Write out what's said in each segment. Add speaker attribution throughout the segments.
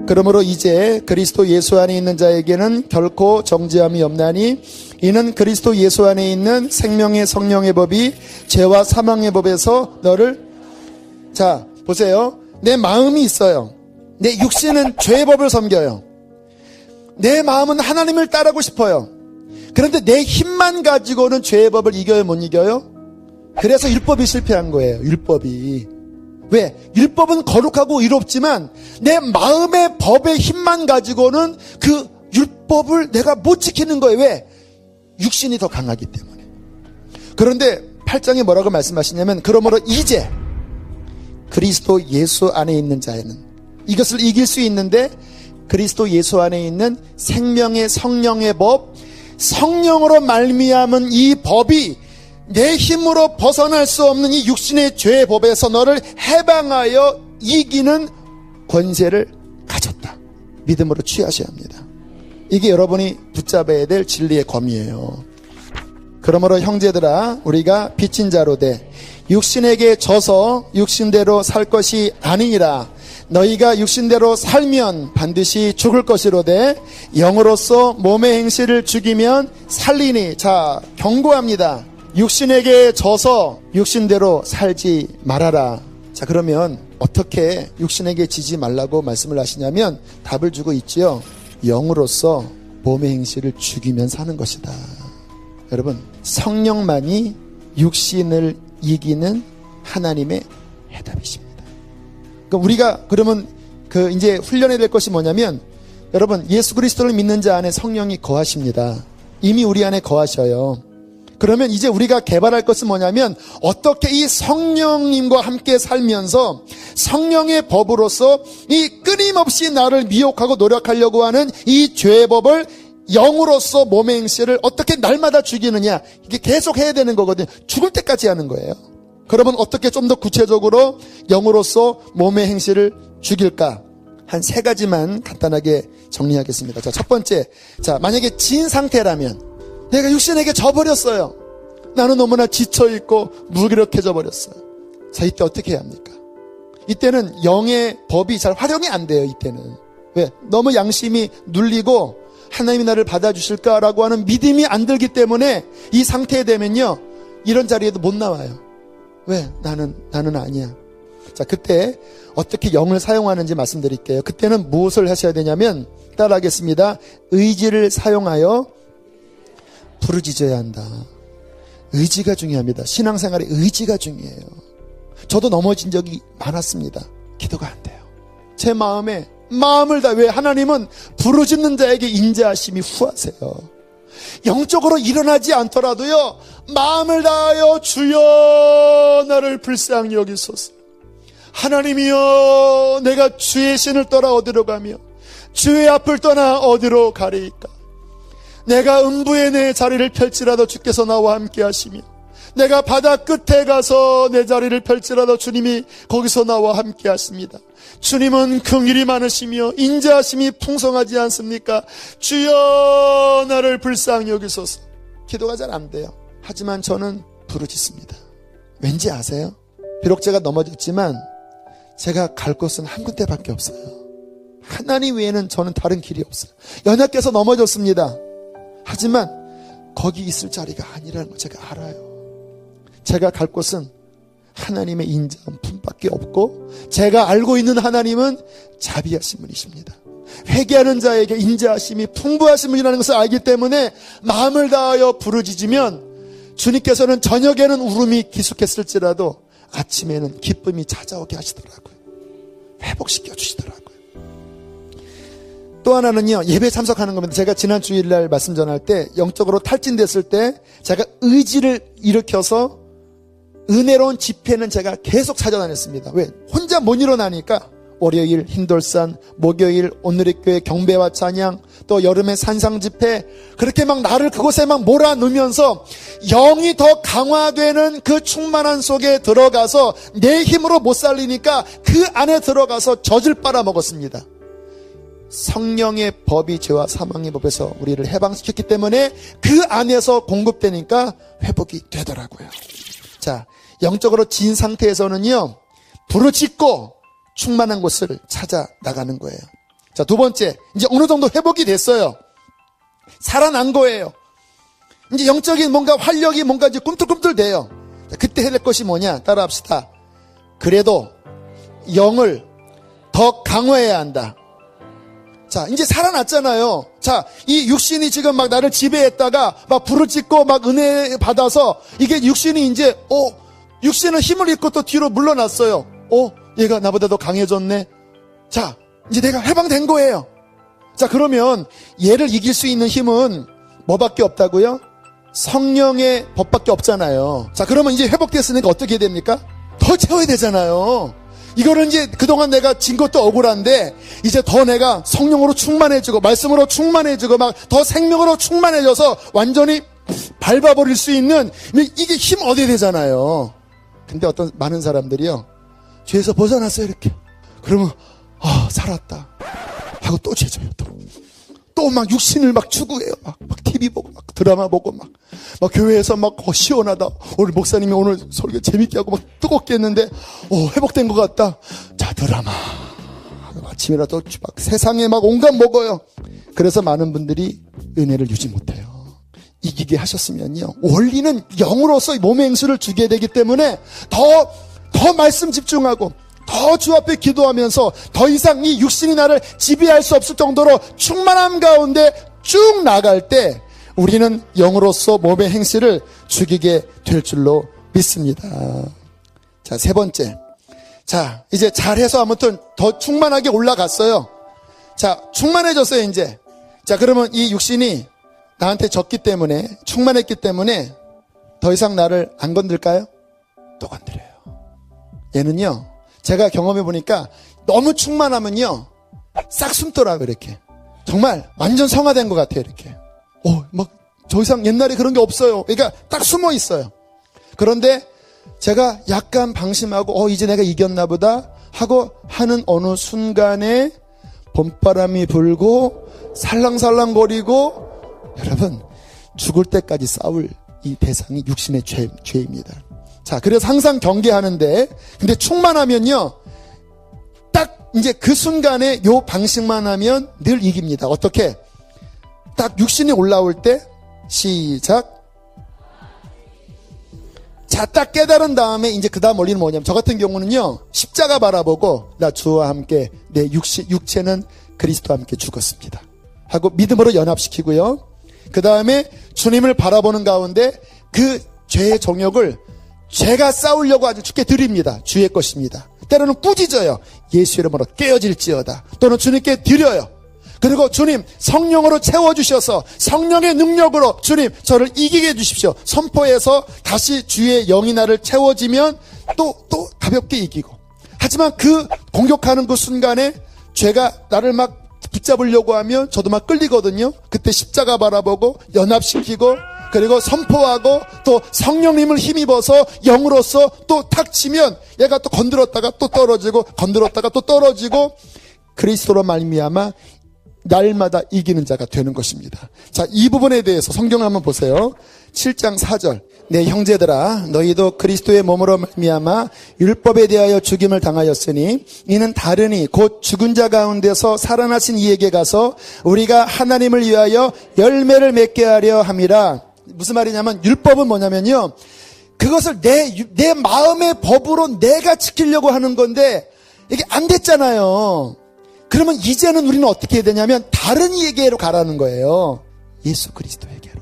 Speaker 1: 그러므로 이제 그리스도 예수 안에 있는 자에게는 결코 정죄함이 없나니 이는 그리스도 예수 안에 있는 생명의 성령의 법이 죄와 사망의 법에서 너를, 자 보세요. 내 마음이 있어요. 내 육신은 죄의 법을 섬겨요. 내 마음은 하나님을 따르고 싶어요. 그런데 내 힘만 가지고는 죄의 법을 이겨요, 못 이겨요? 그래서 율법이 실패한 거예요. 율법이. 왜? 율법은 거룩하고 의롭지만 내 마음의 법의 힘만 가지고는 그 율법을 내가 못 지키는 거예요. 왜? 육신이 더 강하기 때문에. 그런데 8장에 뭐라고 말씀하시냐면, 그러므로 이제 그리스도 예수 안에 있는 자에는 이것을 이길 수 있는데, 그리스도 예수 안에 있는 생명의 성령의 법, 성령으로 말미암은 이 법이 내 힘으로 벗어날 수 없는 이 육신의 죄의 법에서 너를 해방하여 이기는 권세를 가졌다. 믿음으로 취하셔야 합니다. 이게 여러분이 붙잡아야 될 진리의 검이에요. 그러므로 형제들아, 우리가 빚진 자로 돼 육신에게 져서 육신대로 살 것이 아니니라. 너희가 육신대로 살면 반드시 죽을 것이로되 영으로서 몸의 행실을 죽이면 살리니. 자, 경고합니다. 육신에게 져서 육신대로 살지 말아라. 자, 그러면 어떻게 육신에게 지지 말라고 말씀을 하시냐면 답을 주고 있지요. 영으로서 몸의 행실을 죽이면 사는 것이다. 여러분, 성령만이 육신을 이기는 하나님의 해답이십니다. 그러니까 우리가 그러면 이제 훈련해야 될 것이 뭐냐면, 여러분, 예수 그리스도를 믿는 자 안에 성령이 거하십니다. 이미 우리 안에 거하셔요. 그러면 이제 우리가 개발할 것은 뭐냐면, 어떻게 이 성령님과 함께 살면서 성령의 법으로서 이 끊임없이 나를 미혹하고 노력하려고 하는 이 죄의 법을 영으로서 몸의 행실을 어떻게 날마다 죽이느냐. 이게 계속 해야 되는 거거든요. 죽을 때까지 하는 거예요. 그러면 어떻게 좀 더 구체적으로 영으로서 몸의 행실을 죽일까? 한 3가지만 간단하게 정리하겠습니다. 자, 첫 번째. 자, 만약에 진 상태라면, 내가 육신에게 져버렸어요. 나는 너무나 지쳐있고 무기력해져 버렸어요. 자, 이때 어떻게 해야 합니까? 이때는 영의 법이 잘 활용이 안 돼요. 이때는. 왜? 너무 양심이 눌리고 하나님이 나를 받아주실까라고 하는 믿음이 안 들기 때문에 이 상태에 되면요, 이런 자리에도 못 나와요. 왜? 나는 아니야. 자, 그때 어떻게 영을 사용하는지 말씀드릴게요. 그때는 무엇을 하셔야 되냐면, 따라하겠습니다. 의지를 사용하여 부르짖어야 한다. 의지가 중요합니다. 신앙생활에 의지가 중요해요. 저도 넘어진 적이 많았습니다. 기도가 안 돼요. 제 마음을 다, 왜? 하나님은 부르짖는 자에게 인자하심이 후하세요. 영적으로 일어나지 않더라도요, 마음을 다하여 주여 나를 불쌍히 여기소서. 하나님이여, 내가 주의 신을 떠나 어디로 가며 주의 앞을 떠나 어디로 가리이까. 내가 음부에 내 자리를 펼치라도 주께서 나와 함께 하시며, 내가 바다 끝에 가서 내 자리를 펼치라도 주님이 거기서 나와 함께 하십니다. 주님은 긍휼이 많으시며 인자하심이 풍성하지 않습니까? 주여 나를 불쌍히 여기소서. 기도가 잘 안 돼요. 하지만 저는 부르짖습니다. 왠지 아세요? 비록 제가 넘어졌지만 제가 갈 곳은 한 군데밖에 없어요. 하나님 외에는 저는 다른 길이 없어요. 연약해서 넘어졌습니다. 하지만 거기 있을 자리가 아니라는 걸 제가 알아요. 제가 갈 곳은 하나님의 인자한 품밖에 없고, 제가 알고 있는 하나님은 자비하신 분이십니다. 회개하는 자에게 인자하심이 풍부하신 분이라는 것을 알기 때문에 마음을 다하여 부르짖으면 주님께서는 저녁에는 울음이 기숙했을지라도 아침에는 기쁨이 찾아오게 하시더라고요. 회복시켜 주시더라고요. 또 하나는요, 예배 참석하는 겁니다. 제가 지난 주일날 말씀 전할 때 영적으로 탈진됐을 때 제가 의지를 일으켜서 은혜로운 집회는 제가 계속 찾아다녔습니다. 왜? 혼자 못 일어나니까 월요일 흰돌산, 목요일 오늘의 교회 경배와 찬양, 또 여름에 산상 집회, 그렇게 막 나를 그곳에 막 몰아넣으면서 영이 더 강화되는 그 충만한 속에 들어가서 내 힘으로 못 살리니까 그 안에 들어가서 젖을 빨아먹었습니다. 성령의 법이 죄와 사망의 법에서 우리를 해방시켰기 때문에 그 안에서 공급되니까 회복이 되더라고요. 자, 영적으로 진 상태에서는요, 부르짖고 충만한 곳을 찾아 나가는 거예요. 자, 두 번째, 이제 어느 정도 회복이 됐어요. 살아난 거예요. 이제 영적인 뭔가 활력이 뭔가 이제 꿈틀꿈틀 돼요. 자, 그때 해야 될 것이 뭐냐? 따라합시다. 그래도 영을 더 강화해야 한다. 자, 이제 살아났잖아요. 자, 이 육신이 지금 막 나를 지배했다가 막 부르짖고 막 은혜 받아서 이게 육신이 이제 육신은 힘을 잃고 또 뒤로 물러났어요. 얘가 나보다 더 강해졌네. 자, 이제 내가 해방된 거예요. 자, 그러면 얘를 이길 수 있는 힘은 뭐밖에 없다고요? 성령의 법밖에 없잖아요. 자, 그러면 이제 회복됐으니까 어떻게 됩니까? 더 채워야 되잖아요. 이거를 이제 그동안 내가 진 것도 억울한데 이제 더 내가 성령으로 충만해지고 말씀으로 충만해지고 막 더 생명으로 충만해져서 완전히 밟아버릴 수 있는 이게 힘 얻어야 되잖아요. 근데 어떤 많은 사람들이요, 죄에서 벗어났어요. 이렇게 그러면 살았다 하고 또 죄져요. 또 막 육신을 막 추구해요. 막 TV 보고 막 드라마 보고 막 교회에서 막 시원하다. 오늘 목사님이 오늘 설교 재밌게 하고 막 뜨겁게 했는데 회복된 것 같다. 자, 드라마 아침이라도 막 세상에 막 온갖 먹어요. 그래서 많은 분들이 은혜를 유지 못해요. 이기게 하셨으면요, 원리는 영으로서 몸의 행수를 주게 되기 때문에 더 말씀 집중하고 더 주 앞에 기도하면서 더 이상 이 육신이 나를 지배할 수 없을 정도로 충만함 가운데 쭉 나갈 때 우리는 영으로서 몸의 행실을 죽이게 될 줄로 믿습니다. 자, 세 번째. 자, 이제 잘해서 아무튼 더 충만하게 올라갔어요. 자, 충만해졌어요, 이제. 자, 그러면 이 육신이 나한테 졌기 때문에, 충만했기 때문에 더 이상 나를 안 건들까요? 또 건드려요. 얘는요, 제가 경험해 보니까 너무 충만하면요, 싹 숨더라고요, 이렇게. 정말 완전 성화된 것 같아요, 이렇게. 막 더 이상 옛날에 그런 게 없어요. 그러니까 딱 숨어 있어요. 그런데 제가 약간 방심하고 이제 내가 이겼나 보다 하고 하는 어느 순간에 봄바람이 불고 살랑살랑거리고, 여러분, 죽을 때까지 싸울 이 대상이 육신의 죄입니다. 자, 그래서 항상 경계하는데, 근데 충만하면요, 딱 이제 그 순간에 요 방식만 하면 늘 이깁니다. 어떻게? 딱 육신이 올라올 때, 시작. 자, 딱 깨달은 다음에 이제 그 다음 원리는 뭐냐면, 저 같은 경우는요, 십자가 바라보고 나 주와 함께 내 육체는 그리스도와 함께 죽었습니다 하고 믿음으로 연합시키고요, 그 다음에 주님을 바라보는 가운데 그 죄의 정욕을 제가 싸우려고 아주 주께 드립니다. 주의 것입니다. 때로는 꾸짖어요. 예수 이름으로 깨어질지어다. 또는 주님께 드려요. 그리고 주님 성령으로 채워주셔서 성령의 능력으로 주님 저를 이기게 해주십시오. 선포해서 다시 주의 영이 나를 채워지면 또 가볍게 이기고. 하지만 그 공격하는 그 순간에 죄가 나를 막 붙잡으려고 하면 저도 막 끌리거든요. 그때 십자가 바라보고 연합시키고, 그리고 선포하고 또 성령님을 힘입어서 영으로서 또 탁 치면 얘가 또 건드렸다가 또 떨어지고 건드렸다가 또 떨어지고, 그리스도로 말미암아 날마다 이기는 자가 되는 것입니다. 자, 이 부분에 대해서 성경을 한번 보세요. 7장 4절. 내 형제들아, 너희도 그리스도의 몸으로 말미암아 율법에 대하여 죽임을 당하였으니 이는 다르니 곧 죽은 자 가운데서 살아나신 이에게 가서 우리가 하나님을 위하여 열매를 맺게 하려 함이라. 무슨 말이냐면, 율법은 뭐냐면요, 그것을 내 마음의 법으로 내가 지키려고 하는 건데 이게 안 됐잖아요. 그러면 이제는 우리는 어떻게 해야 되냐면 다른 이에게로 가라는 거예요. 예수 그리스도에게로.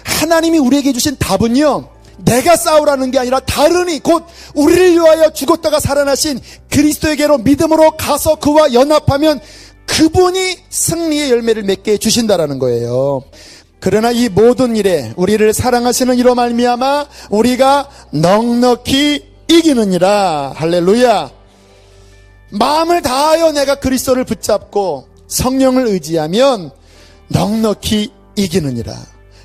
Speaker 1: 하나님이 우리에게 주신 답은요, 내가 싸우라는 게 아니라 다른이, 곧 우리를 위하여 죽었다가 살아나신 그리스도에게로 믿음으로 가서 그와 연합하면 그분이 승리의 열매를 맺게 해주신다라는 거예요. 그러나 이 모든 일에 우리를 사랑하시는 이로 말미암아 우리가 넉넉히 이기느니라. 할렐루야. 마음을 다하여 내가 그리스도를 붙잡고 성령을 의지하면 넉넉히 이기느니라.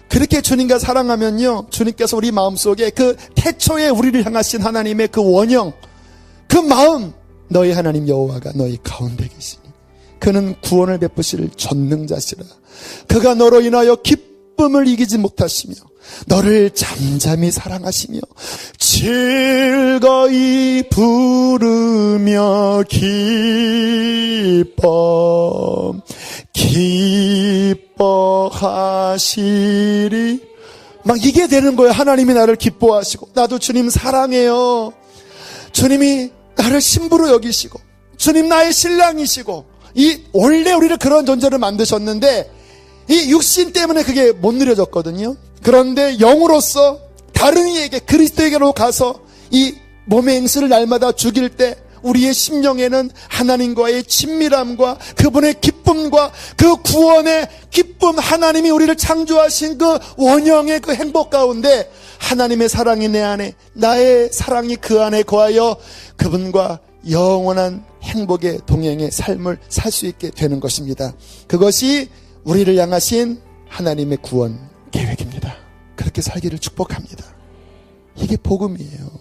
Speaker 1: 그렇게 주님과 사랑하면요, 주님께서 우리 마음속에 그 태초에 우리를 향하신 하나님의 그 원형, 그 마음, 너희 하나님 여호와가 너희 가운데 계시니 그는 구원을 베푸실 전능자시라. 그가 너로 인하여 기쁨을 이기지 못하시며 너를 잠잠히 사랑하시며 즐거이 부르며 기뻐. 기뻐하시리. 막 이게 되는 거예요. 하나님이 나를 기뻐하시고, 나도 주님 사랑해요. 주님이 나를 신부로 여기시고, 주님 나의 신랑이시고, 원래 우리를 그런 존재를 만드셨는데 이 육신 때문에 그게 못 누려졌거든요. 그런데 영으로서 다른 이에게, 그리스도에게로 가서 이 몸의 행실을 날마다 죽일 때 우리의 심령에는 하나님과의 친밀함과 그분의 기쁨과 그 구원의 기쁨, 하나님이 우리를 창조하신 그 원형의 그 행복 가운데 하나님의 사랑이 내 안에, 나의 사랑이 그 안에 거하여 그분과 영원한 행복의 동행의 삶을 살 수 있게 되는 것입니다. 그것이 우리를 향하신 하나님의 구원 계획입니다. 그렇게 살기를 축복합니다. 이게 복음이에요.